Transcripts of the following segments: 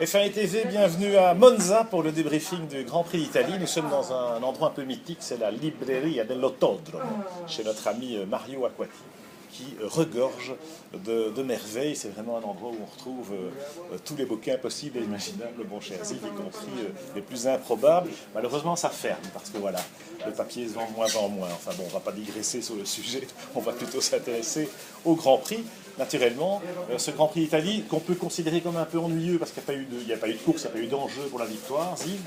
F1 TV, bienvenue à Monza pour le débriefing du Grand Prix d'Italie. Nous sommes dans un endroit un peu mythique, c'est la Libreria dell'Autodromo, chez notre ami Mario Acquati, qui regorge de merveilles. C'est vraiment un endroit où on retrouve tous les bouquins possibles et imaginables, bon cher Ziv, y compris les plus improbables. Malheureusement, ça ferme, parce que voilà, le papier se vend de moins en moins. Enfin bon, on ne va pas digresser sur le sujet, on va plutôt s'intéresser au Grand Prix. Naturellement, ce Grand Prix d'Italie, qu'on peut considérer comme un peu ennuyeux, parce qu'il n'y a pas eu de course, il n'y a pas eu d'enjeu pour la victoire, Ziv,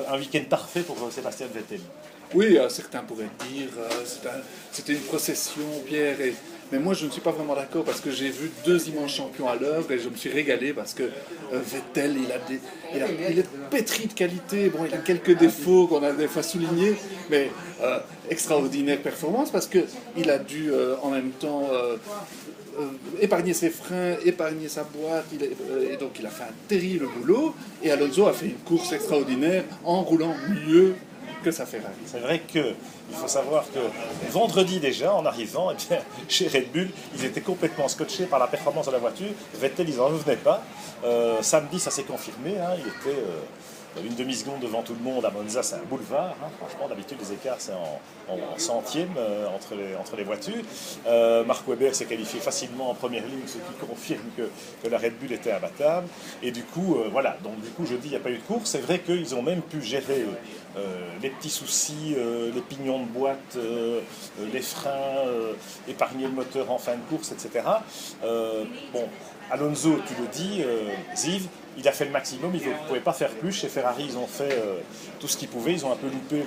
un week-end parfait pour Sébastien Vettel. Oui, certains pourraient dire c'était une procession, Pierre. Mais moi, je ne suis pas vraiment d'accord parce que j'ai vu deux immenses champions à l'œuvre et je me suis régalé parce que Vettel, il est pétri de qualité. Bon, il a quelques défauts qu'on a des fois soulignés, mais extraordinaire performance parce qu'il a dû en même temps épargner ses freins, épargner sa boîte, et donc il a fait un terrible boulot. Et Alonso a fait une course extraordinaire en roulant mieux que sa Ferrari. C'est vrai qu'il faut savoir que vendredi déjà, en arrivant, eh bien, chez Red Bull, ils étaient complètement scotchés par la performance de la voiture. Vettel, ils n'en revenaient pas. Samedi, ça s'est confirmé. Hein, il était une demi-seconde devant tout le monde à Monza, c'est un boulevard. Hein, franchement, d'habitude, les écarts, c'est en centième entre les voitures. Mark Webber s'est qualifié facilement en première ligne, ce qui confirme que la Red Bull était imbattable. Et du coup, voilà. Donc, du coup, je dis, il n'y a pas eu de course. C'est vrai qu'ils ont même pu gérer les petits soucis, les pignons de boîte, les freins, épargner le moteur en fin de course, etc. Bon, Alonso, tu le dis, Ziv, il a fait le maximum, il ne pouvait pas faire plus. Chez Ferrari, ils ont fait tout ce qu'ils pouvaient. Ils ont un peu loupé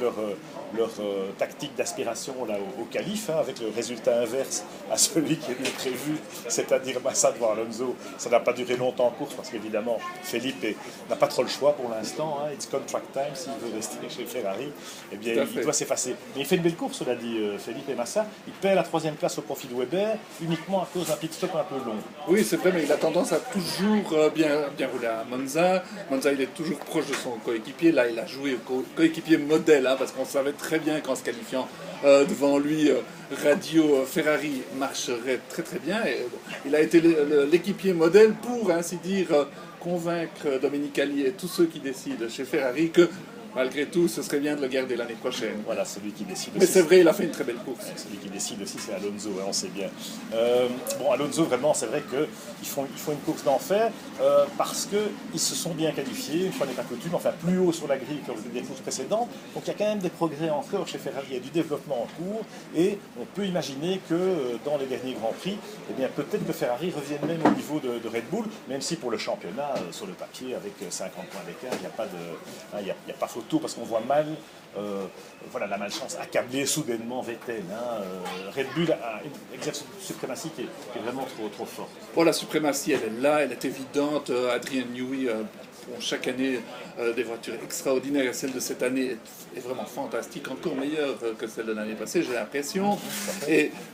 leur tactique d'aspiration là, au qualif, hein, avec le résultat inverse à celui qui était prévu, c'est-à-dire Massa devant Alonso. Ça n'a pas duré longtemps en course parce qu'évidemment, Felipe n'a pas trop le choix pour l'instant. Hein, it's contract time, s'il veut rester chez Ferrari. Eh bien, il doit s'effacer. Mais il fait une belle course, cela dit, Felipe Massa. Il perd la troisième place au profit de Webber, uniquement à cause d'un pit stop un peu long. Oui, c'est vrai, mais il a tendance à toujours bien rouler à Monza. Monza, il est toujours proche de son coéquipier. Là, il a joué au coéquipier modèle, hein, parce qu'on savait très bien qu'en se qualifiant devant lui, Radio Ferrari marcherait très très bien. Et, bon, il a été l'équipier modèle pour, ainsi dire, convaincre Domenicali et tous ceux qui décident chez Ferrari que malgré tout, ce serait bien de le garder l'année prochaine. Voilà, celui qui décide aussi. Mais c'est vrai, il a fait une très belle course. Celui qui décide aussi, c'est Alonso, hein, on sait bien. Bon, Alonso, vraiment, c'est vrai qu'ils font une course d'enfer parce qu'ils se sont bien qualifiés, une fois n'est pas coutume, enfin plus haut sur la grille que des courses précédentes. Donc il y a quand même des progrès encore chez Ferrari, il y a du développement en cours et on peut imaginer que dans les derniers Grands Prix, eh bien, peut-être que Ferrari revienne même au niveau de Red Bull, même si pour le championnat, sur le papier, avec 50 points d'écart, il n'y a pas de... Il n'y a pas photo parce qu'on voit mal voilà, la malchance accabler soudainement Vettel. Hein. Red Bull exerce une suprématie qui est vraiment trop forte. Bon, la suprématie, elle est là, elle est évidente. Adrien Newey, chaque année, des voitures extraordinaires. Celle de cette année est vraiment fantastique, encore meilleure que celle de l'année passée, j'ai l'impression.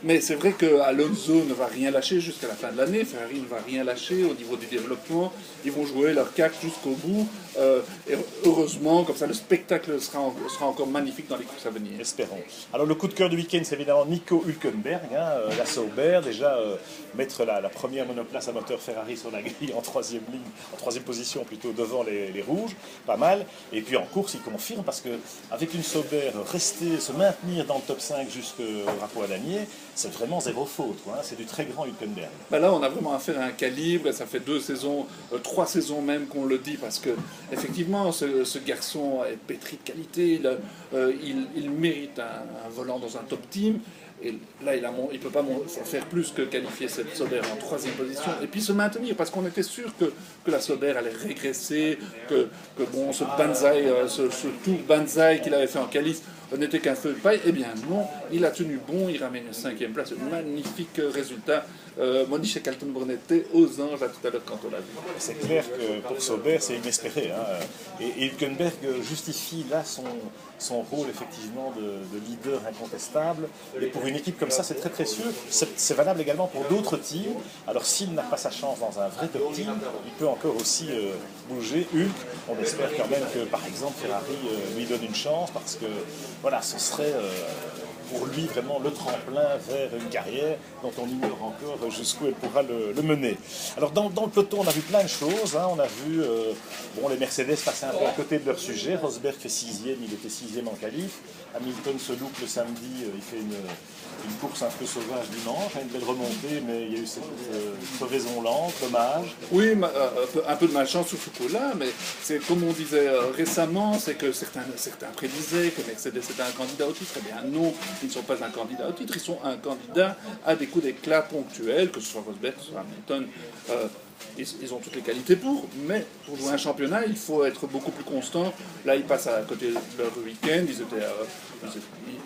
Mais c'est vrai que Alonso ne va rien lâcher jusqu'à la fin de l'année. Ferrari ne va rien lâcher au niveau du développement. Ils vont jouer leur carte jusqu'au bout. Et heureusement, comme ça, le spectacle sera encore magnifique dans les courses à venir. Espérons. Alors le coup de cœur du week-end, c'est évidemment Nico Hülkenberg, hein, la Sauber, déjà mettre la première monoplace à moteur Ferrari sur la grille en troisième ligne, en troisième position plutôt devant les rouges, pas mal. Et puis en course, il confirme parce que avec une Sauber, se maintenir dans le top 5 jusqu'au rapport à damier, c'est vraiment zéro faute, hein, c'est du très grand Hülkenberg. Ben là, on a vraiment affaire à un calibre, et ça fait 2 saisons, 3 saisons même qu'on le dit, parce que effectivement, ce garçon est pétri de qualité, il mérite un volant dans un top team. Et là, il ne peut pas faire plus que qualifier cette Sauber en troisième position et puis se maintenir, parce qu'on était sûr que la Sauber allait régresser, que bon, ce tour Banzai qu'il avait fait en qualif n'était qu'un feu de paille. Eh bien non, il a tenu bon, il ramène une 5e place, un magnifique résultat. Monisha Kaltenborn était aux anges à tout à l'heure quand on l'a vu. C'est clair que pour Sauber, c'est inespéré. Hein. Et Hülkenberg justifie là son rôle effectivement de leader incontestable. Et pour une équipe comme ça, c'est très précieux. C'est valable également pour d'autres teams. Alors s'il n'a pas sa chance dans un vrai top team, il peut encore aussi bouger. Hulk, on espère quand même que par exemple Ferrari lui donne une chance parce que voilà, ce serait pour lui vraiment le tremplin vers une carrière dont on ignore encore jusqu'où elle pourra le mener. Alors dans le peloton, on a vu plein de choses. On a vu les Mercedes passer un peu à côté de leur sujet. Rosberg fait 6e, il était 6e en qualif. Hamilton se loupe le samedi, il fait une course un peu sauvage dimanche, une belle remontée, mais il y a eu cette crevaison lente, dommage. Oui, un peu de malchance sur ce coup-là, mais c'est comme on disait récemment, c'est que certains prédisaient que Mercedes était un candidat au titre. Eh bien non, ils ne sont pas un candidat au titre, ils sont un candidat à des coups d'éclat ponctuels, que ce soit Rosberg, que ce soit Hamilton. Ils ont toutes les qualités pour, mais pour jouer un championnat, il faut être beaucoup plus constant. Là, ils passent à côté de leur week-end,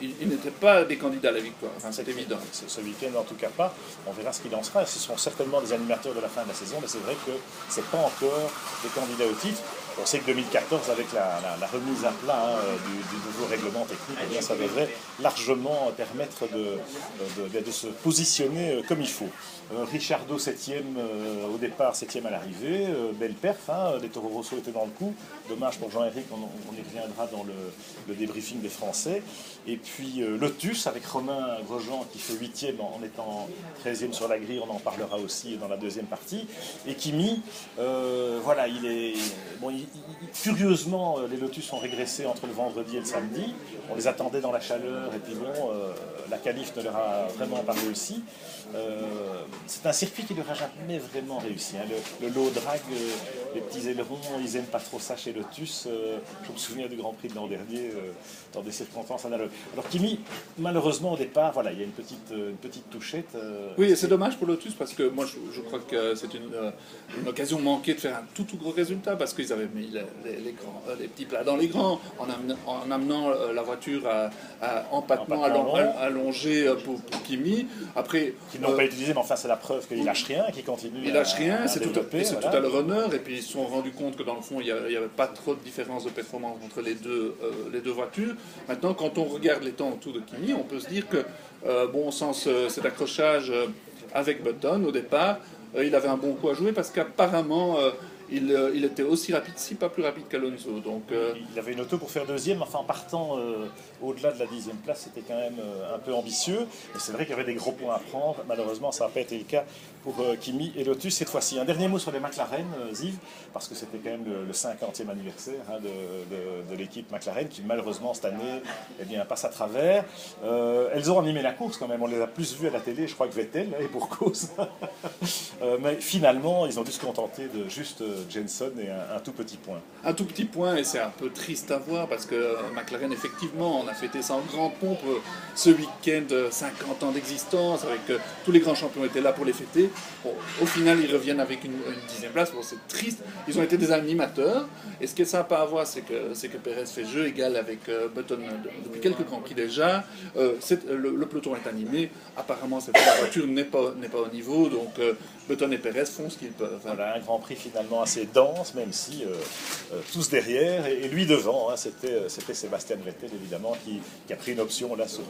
ils n'étaient pas des candidats à la victoire, enfin, c'est évident. Ce week-end, en tout cas pas. On verra ce qu'il en sera. Ce seront certainement des animateurs de la fin de la saison, mais c'est vrai que ce n'est pas encore des candidats au titre. On sait que 2014, avec la remise à plat du nouveau règlement technique, eh bien, ça devrait largement permettre de se positionner comme il faut. Ricciardo 7e au départ, 7e à l'arrivée, belle perf, les Toro Rosso étaient dans le coup. Dommage pour Jean-Éric, on y reviendra dans le débriefing des Français. Et puis Lotus avec Romain Grosjean qui fait 8e en étant 13e sur la grille, on en parlera aussi dans la deuxième partie. Et Kimi, curieusement, les Lotus ont régressé entre le vendredi et le samedi. On les attendait dans la chaleur et puis la qualif ne leur a vraiment pas réussi. C'est un circuit qui ne leur a jamais vraiment réussi. Le low drag, les petits ailerons, ils n'aiment pas trop ça chez Lotus. Je me souviens du Grand Prix de l'an dernier, dans des circonstances analogues. Alors Kimi, malheureusement au départ, il y a une petite touchette. Oui, et c'est dommage pour Lotus parce que moi je crois que c'est une occasion manquée de faire un tout gros résultat parce qu'ils avaient mis les petits plats dans les grands en amenant la voiture en patement allongé pour Kimi. Après, qu'ils n'ont pas utilisé, mais enfin c'est la preuve qu'il lâche rien, qu'il continue. Il lâche rien, c'est tout à le voilà. runner, et puis ils se sont rendus compte que dans le fond il n'y avait pas trop de différence de performance entre les deux voitures. Maintenant, quand on regarde les temps autour de Kimi, on peut se dire que sans cet accrochage avec Button au départ, il avait un bon coup à jouer parce qu'apparemment il était aussi rapide, si pas plus rapide qu'Alonso. Donc, il avait une auto pour faire deuxième, enfin en partant au-delà de la 10e place, c'était quand même un peu ambitieux. Et c'est vrai qu'il y avait des gros points à prendre. Malheureusement, ça n'a pas été le cas pour Kimi et Lotus cette fois-ci. Un dernier mot sur les McLaren, Ziv, parce que c'était quand même le 50e anniversaire de l'équipe McLaren qui malheureusement cette année passe à travers. Elles ont animé la course quand même, on les a plus vues à la télé, je crois que Vettel, et pour cause. Mais finalement, ils ont dû se contenter de juste Jenson et un tout petit point. Un tout petit point, et c'est un peu triste à voir parce que McLaren, effectivement, on a fêté ça en grande pompe ce week-end, 50 ans d'existence, avec tous les grands champions étaient là pour les fêter. Bon, au final, ils reviennent avec une 10e place. Bon, c'est triste. Ils ont été des animateurs. Et ce qui est sympa à voir, c'est que Perez fait jeu égal avec Button depuis quelques Grands Prix déjà. Le peloton est animé. Apparemment, la voiture n'est pas au niveau. Donc, Button et Perez font ce qu'ils peuvent. Voilà, un Grand Prix finalement assez dense, même si tous derrière et lui devant. C'était Sébastien Vettel, évidemment, qui a pris une option là sur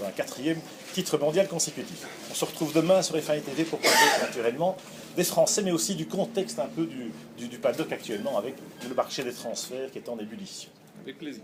un 4e titre mondial consécutif. On se retrouve demain sur FAI TV pour parler naturellement des Français, mais aussi du contexte un peu du paddock actuellement avec le marché des transferts qui est en ébullition. Avec plaisir.